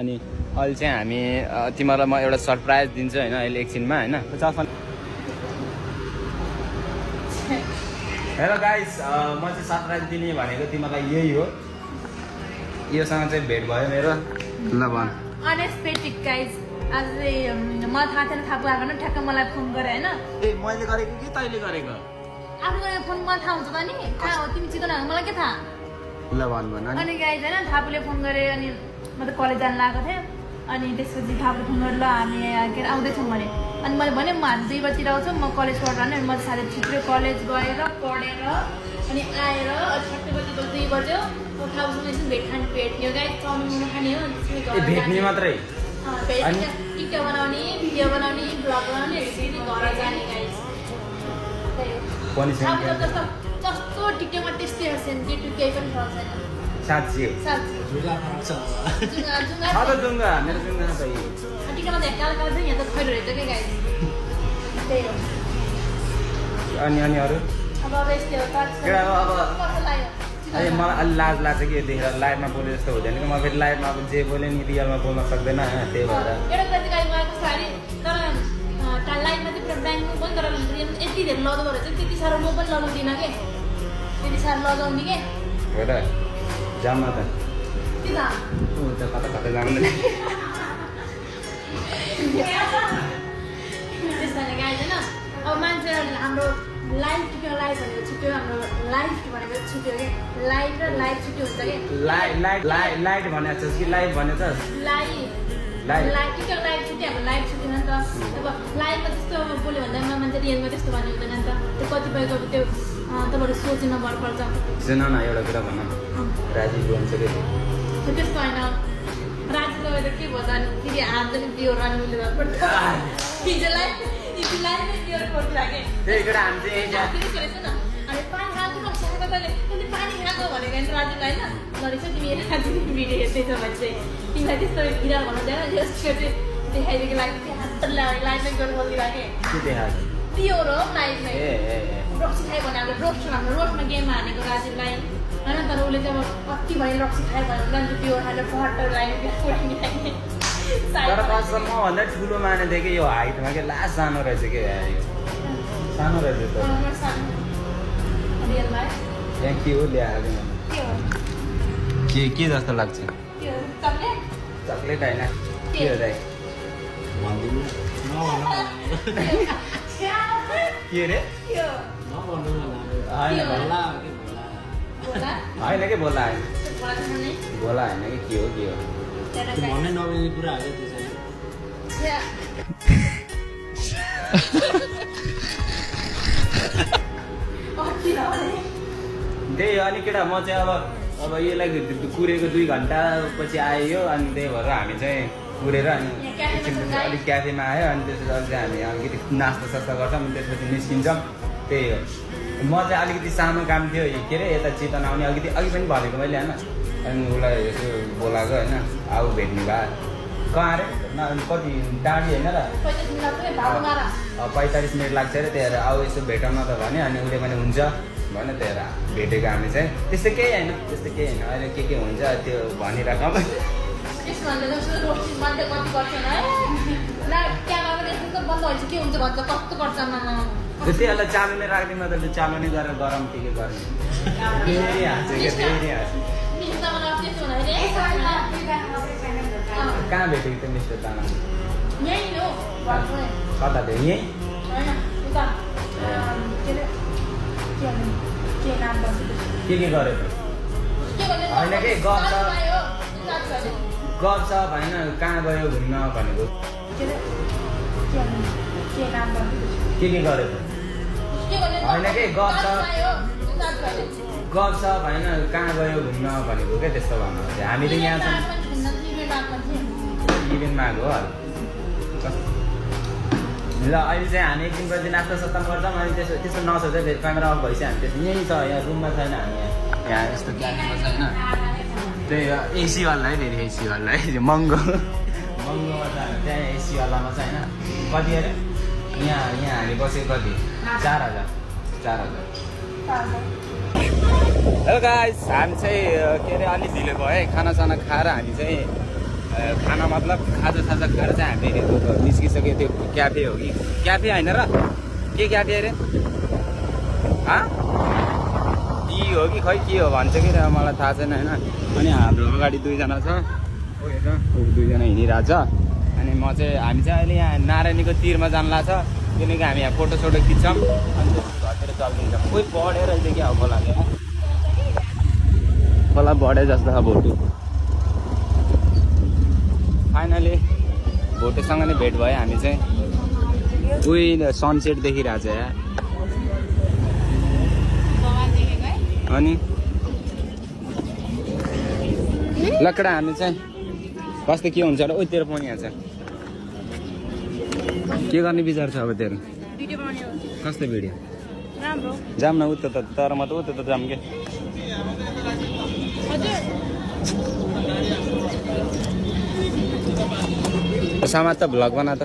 अनि अहिले चाहिँ हामी तिमीहरूलाई म एउटा सरप्राइज दिन्छु हैन अहिले एकछिनमा हैन हेलो गाइस म चाहिँ सरप्राइज दिने भनेको तिमीलाई यही हो योसँग चाहिँ भेट भयो मेरो ल भन अनएक्सपेक्टेड गाइस आज म थाहा थिएन थाहा पाएको न ठ्याक्क मलाई फोन गरे हैन ए मैले गरेको कि तैँले गरेको आफ्नो गरेको फोन मलाई थाहा हुन्छ त नि कहाँ हो तिमी चिकन मलाई के थाहा ल भन भन अनि गाइस हैन थापुले फोन गरे अनि म त कलेज जान लागेको थिएँ अनि त्यसपछि थापुले फोन गरेर ल हामी के आउँदैछौँ भने अनि मैले भने म आज 2 बजीतिर आउँछु म कलेज पढ्न अनि म साढे छिटो कलेज गएर पढेर अनि आएर 6 बजी 2 बज्यो थापुसँग एकछिन भेट्यो गाइस चाउमिन मोमो खाने हो अनि भेट्ने मात्रै टिकटक बनाउने भिडियो बनाउने ब्लग बनाउने फेरि घर जाने गाइस जस्तो टिकटकमा त्यस्तै हेर्छन् केटु केही पनि थाहा छैन साँच्ची जुङ्गा जुङ्गा मेरो जुङ्गा छ टिकटकमा काल काल चाहिँ यहाँ त खैरो रहेछ क्या गाइस त्यही हो अनि अरू अब यस्तै हो केटा अब अहिले मलाई अलि लाज लाग्छ कि देखेर लाइभमा बोले जस्तो हुँदैन कि म फेरि लाइभमा अब जे बोले नि रियलमा बोल्न सक्दैन त्यही भएर एउटा कुरा चाहिँ मलाई कस्तो अरे तर लाइभमा चाहिँ पुरा ब्याङ्क पनि तर यति धेरै लगाउँदो रहेछ त्यति साह्रो म पनि लगाउँदिनँ के त्यति साह्रो लगाउने के हो त जाम त के त कता कता जाँदैन त्यस्तो गाइस होइन अब मान्छेहरूले हाम्रो लाइभ भनेको छुट्यो हाम्रो लाइफ भनेको छुट्यो कि लाइभ र लाइभ छुट्यो हुन्छ कि लाइट भनेको छ कि लाइभ भनेको छ लाइभ टिकटक लाइभ छुट्यो हाम्रो लाइभ छुट्यो नि त अब लाइभमा त्यस्तो बोल्यो भन्दा मान्छे रियलमा त्यस्तो भन्ने हुँदैन नि त त्यो कतिपयको त्यो तपाईँहरू सोचिन भर पर्छ सुन न एउटा कुरा भन राजीव भन्छ कि त्यस्तो होइन राजी तपाईँ त के भयो त अनि फेरि हात पनि बिहोर अनि उसले गर्नुपर्छ हिजोलाई बिहोर पर्छ कि त्यही कुरा हामी चाहिँ अनि पानी खाएको रक्सी खाएको तैँले पानी खाएको भनेको नि राजुलाई होइन लडेछ तिमी राजु भिडियो हेर्दैछ भने चाहिँ तिमीलाई त्यस्तो भिडियो भन्नु हुँदैन यसको चाहिँ देखाइदिएको लागि लाइभमै गएर बोलिरहेको बिहोर हो लाइभमै रक्सी खायो भने हाम्रो हाम्रो रोडमा गेममा हानेको राजुलाई होइन तर उसले चाहिँ अब कति भयो रक्सी खायो भने लान्छु बिहोर हालेर फटर लाग्यो तर खासमा मभन्दा ठुलो मानेको कि यो हाइटमा के लास्ट सानो रहेछ कि सानो रहेछ त यहाँ के हो ल्याएको के जस्तो लाग्छ चक्लेट होइन के हो दाइ के रे होइन कि बोला होइन कि के हो भन्नै नमिल्ने कुरा हो त्यही हो अनि केटा म चाहिँ अब यसलाई कुरेको 2 घन्टा पछि आयो अनि त्यही भएर हामी चाहिँ कुरेर अनि एकछिन अलिक क्याफेमा आयो अनि त्यसपछि अलिक हामी अलिकति नास्ता सास्ता गर्छौँ अनि त्यसपछि निस्किन्छौँ त्यही हो म चाहिँ अलिकति सानो काम थियो के अरे यता चितवन आउने अघि पनि भनेको मैले होइन अनि उसलाई यसो बोलाएको होइन आऊ भेट्ने भए कहाँ अरे कति टाढी होइन र 45 मिनट लाग्छ अरे त्यही भएर आऊ यसो भेटौँ न त भने अनि उसले पनि हुन्छ भने त्यही भएर भेटेको हामी चाहिँ त्यस्तो केही होइन अहिले के हुन्छ त्यो भनिराखौँ त्यसलाई चालु नै राख्दिनँ त चालु नै गरेर गरम के गर्ने फेरि हाँस्यो क्या फेरि हाँस्यो कहाँ भेटेको थियो मिस्टर ताना कता थियो यहीँ के गरेको होइन कि गफ छ होइन कहाँ गयो घुम्न भनेको के गरेको होइन कि गफ छ होइन कहाँ गयो घुम्न भनेको क्या त्यस्तो भन्नु हामी त यहाँ छौँ इभेन्टमा आएको हो ल अहिले चाहिँ हामी एकदिन बजी नास्ता सस्ता गर्छौँ अनि त्यस्तो नसोच फेरि क्यामेरा अफ भइसक्यो हामी त्यस्तो यहीँ छ यहाँ रुममा छैन हामी यहाँ यस्तो क्यामेरा छैन त्यही हो एसीवाला है फेरि एसीवाला है महँगोमा छ त्यहाँ एसीवालामा छ होइन कति अरे यहाँ हामी बसेको कति 4000 हेलो गाइस हामी चाहिँ के अरे अलिक ढिलो भयो है खानासाना खाएर हामी चाहिँ खाना मतलब खाजा खाएर चाहिँ हामी निस्किसक्यो त्यो क्याफे हो कि क्याफे होइन र के क्याफे अरे टी हो कि खै के हो भन्छ कि मलाई थाहा छैन होइन अनि हाम्रो अगाडि दुईजना छ दुईजना हिँडिरहेको छ अनि म चाहिँ हामी चाहिँ अहिले यहाँ नारायणीको तिरमा जानु लाग्छ किनकि हामी यहाँ फोटोसोटो खिच्छौँ अनि घरतिर चल्दिन्छौँ कोही बढेर अहिले क्या हो खोलाले खोला बढे जस्तो छ भोटु फाइनली भोटेसँग नै भेट भयो हामी चाहिँ उही सनसेट देखिरहेको छ यहाँ अनि लकडा हामी चाहिँ कस्तो के हुन्छ र ओ तेरो पनि यहाँ छ के गर्ने विचार छ अब तेरो कस्तो भिडियो जाम न उता त तर म त उता त जाम के समाज त भ्लग बना त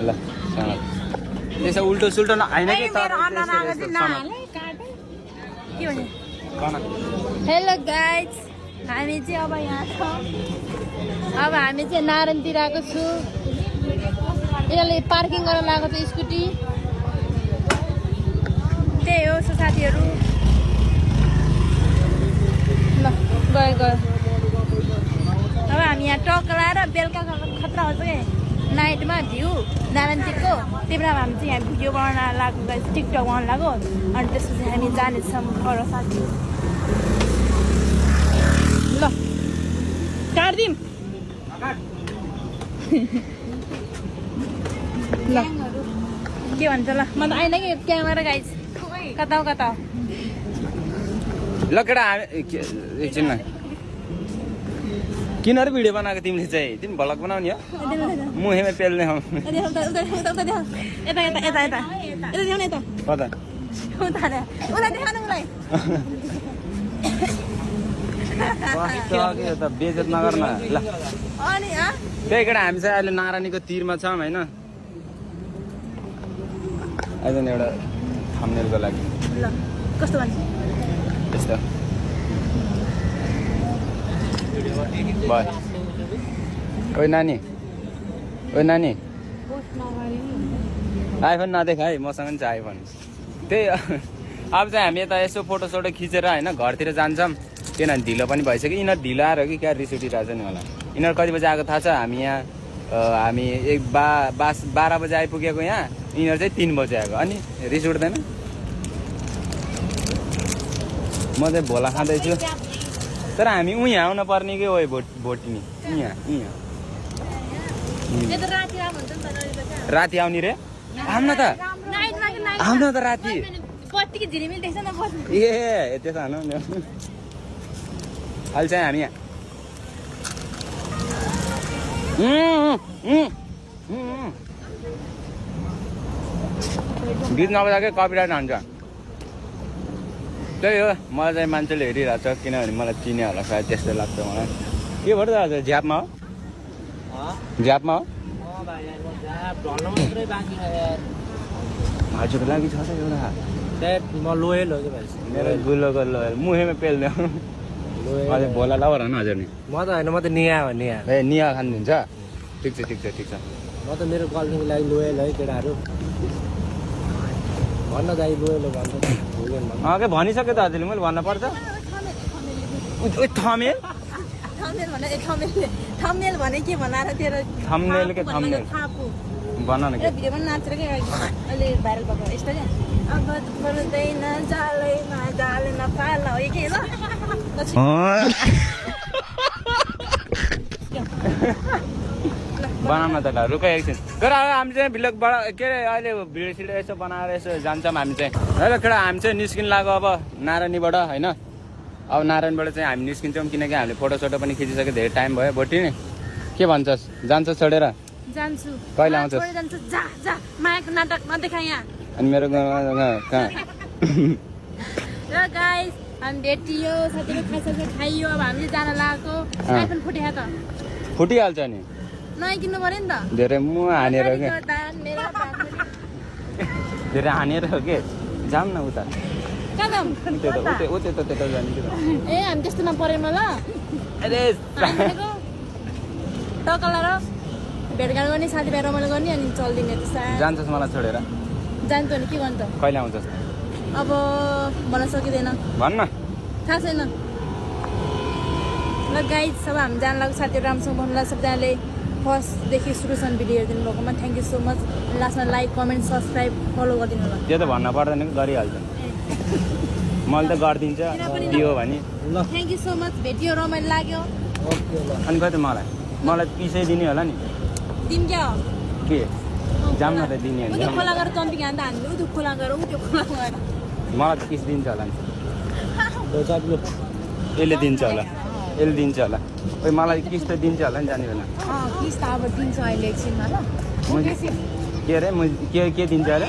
ल समाज त्यसो उल्टो सुल्टो होइन कि हेलो गाइज हामी चाहिँ अब यहाँ छौँ अब हामी चाहिँ नारायणतिर आएको छु यिनीहरूले पार्किङ गर्न लगाएको छ स्कुटी त्यही हो साथीहरू ल गयो अब हामी यहाँ टक्क लगाएर बेलुका खतरा हुन्छ क्या नाइटमा भ्यू नारायणतिरको त्यही भएर हामी चाहिँ यहाँ भिडियो बनाउन लाग्यो टिकटक बनाउन लाग्यो अनि त्यसपछि हामी जानेछौँ अरू साथी ल काट्दिउँ ल के भन्छ ल म त आइन कि क्यामेरा गाइज कता हो कता हो ल केटा एकछिन किन र भिडियो बनाएको तिमीले चाहिँ तिमी भ्लग बनाउने हो मुहेमा पेल्ने हो कता बेइज्जत नगर न ल त्यही केटा हामी चाहिँ अहिले नारायणीको तिरमा छौँ होइन अहिले एउटा थम्बनेलको लागि ल कस्तो भन्छ त्यस्तो भयो ओइ नानी आइफोन नदेख है मसँग पनि छ आइफोन त्यही अब चाहिँ हामी यता यसो फोटोसोटो खिचेर होइन घरतिर जान्छौँ किनभने ढिलो पनि भइसक्यो यिनीहरू ढिलो आएर कि क्या रिस उठिरहेको छ नि होला यिनीहरू कति बजी आएको थाहा छ हामी यहाँ हामी 12 बजी आइपुगेको यहाँ यिनीहरू चाहिँ 3 बजी आएको अनि रिस उठ्दैन म चाहिँ भोला खाँदैछु तर हामी उहाँ आउन पर्ने कि ओ भोटिनी यहाँ राति आउने रे आउन त राति ए त्यसो हाल्नु नि अहिले चाहिँ हामी यहाँ गीत नबजाएकै कपिराइट हान्छ त्यही हो मलाई चाहिँ मान्छेले हेरिरहेको छ किनभने मलाई चिने होला सायद त्यस्तो लाग्छ मलाई के भयो त आज झ्यापमा हो हजुरको लागि छ त एउटा म लोयल हो कि भाइ मेरो गुलोको लोयल मुहेमा पेल्ने अझै भोला लावर होइन हजुर नि म त होइन म त निया हो निया ए निया खानिदिन्छ ठिक छ म त मेरो गर्लफ्रेन्डको लागि लोयल है केटाहरू भन्न दाइ लोयल हो भन्छ के भनिसक्यो त हजुरले मैले भन्न पर्छ थमेल भने के भनाएर तेरो थम्नेल के थम्नेल भन न के भिडियो पनि नाचेर के अहिले भाइरल भएको यस्तो क्या अब पर्दैन जालैमा जाले नपाल हो के ल बनाउन त ल रुक एकछिन तर हामी चाहिँ भिलकबाट के अरे अहिले भिडियो सिडियो यसो बनाएर यसो जान्छौँ हामी चाहिँ है केटा हामी चाहिँ निस्किन लाग्यो अब नारायणीबाट होइन अब नारायणबाट चाहिँ हामी निस्किन्छौँ किनकि हामीले फोटोसोटो पनि खिचिसक्यो धेरै टाइम भयो भोटी नि के भन्छस् जान्छस् छोडेर जान्छु कहिले आउँछस् जा जा मायाको नाटक नदेखा यहाँ अनि मेरो कहाँ र गाइस हामी भेटियो साथीहरू खाइसक्यो खाइयो अब हामीले जान लागेको आइफोन फुट्यो त फुटिहाल्छ नि नयाँ किन्नु पर्यो नि त धेरै मुह हानेर के धेरै हानेर हो के जाऊँ न उता ए हामी त्यस्तोमा परेन ल अरे टक्कला र भेटघाट गर्ने साथीभाइ रमाइलो गर्ने अनि चल्दिने त्यस्तो जान्छस् मलाई छोडेर जान्छ नि के गर्नु त कहिले आउँछस् अब भन्न सकिँदैन भन्न थाहा छैन ल गाइज सब हामी जान लाग्यो साथीहरू राम्रोसँग भन्नुलाई सबजनाले फर्स्टदेखि सुरुसम्म भिडियो हेरिदिनु भएकोमा थ्याङ्क यू सो मच लास्टमा लाइक कमेन्ट सब्सक्राइब फलो गरिदिनु होला त्यो त भन्न पर्दैन कि गरिहाल्छ मैले त गरिदिन्छ दियो भने ल थ्याङ्क यू सो मच भेटियो रमाइलो लाग्यो ओके ल अनि कति मलाई पिसै दिने होला नि तिमी क्या हो के जाम न त दिने ऊ त्यो खोला गएर चम्पी खाँदा हामीले ऊ त्यो खोला गएर मलाई त पिस दिन्छ होला नि ल चाप ल यसले दिन्छ होला ओइ मलाई किस्त दिन्छ होला नि जाने बेला किस्त अब दिन्छ अहिले एकछिनमा ल के अरे के दिन्छ अरे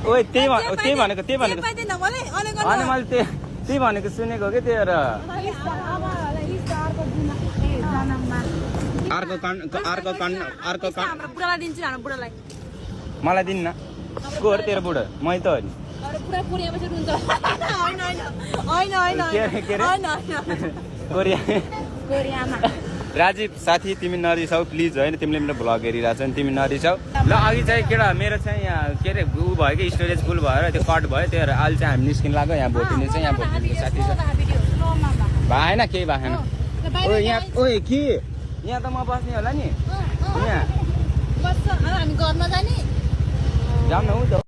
ओइ त्यही भनेको पाइँदैन मलाई अनि मैले त्यही भनेको सुनेको कि त्यही भएर अर्को बुढालाई दिन्छु हाम्रो बुढालाई मलाई दिन्न को हो तेरो बुढो मै त हो नि पुरा पुर्यापछि रुन्छ होइन के अरे कोरियामा राजीव साथी तिमी नरिसाउ प्लिज होइन तिमीले मेरो भ्लग हेरिरहेको छौ नि तिमी नरिसाउ ल अघि चाहिँ केटा मेरो चाहिँ यहाँ के अरे ऊ भयो कि स्टोरेज फुल भएर त्यो कट भयो त्यही भएर अहिले चाहिँ हामी निस्किन लाग्यो यहाँ भोटिने चाहिँ यहाँ भोटिने साथी छ भएन केही भएन ओ यहाँ ओए के यहाँ त म बस्ने होला नि यहाँ बस्छ हामी घरमा जाने जाऊँ न ऊ त